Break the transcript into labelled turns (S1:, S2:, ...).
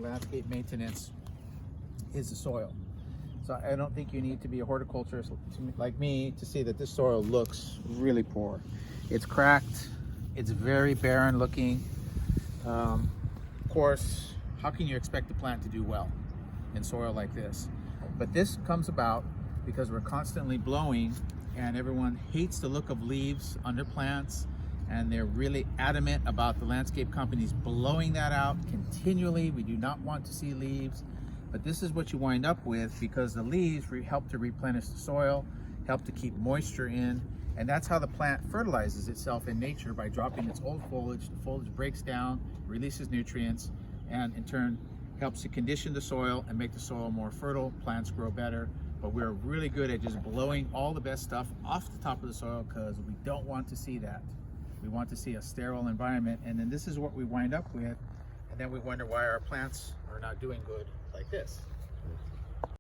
S1: landscape maintenance is the soil. So I don't think you need to be a horticulturist like me to see that this soil looks really poor. It's cracked, it's very barren looking. Of course, how can you expect the plant to do well in soil like this? But this comes about because we're constantly blowing, and everyone hates the look of leaves under plants, and they're really adamant about the landscape companies blowing that out continually. We do not want to see leaves. But this is what you wind up with, because the leaves help to replenish the soil, help to keep moisture in, and that's how the plant fertilizes itself in nature, by dropping its old foliage. The foliage breaks down, releases nutrients, and in turn helps to condition the soil and make the soil more fertile. Plants grow better, but we're really good at just blowing all the best stuff off the top of the soil because we don't want to see that. We want to see a sterile environment, and then this is what we wind up with, and then we wonder why our plants are not doing good like this.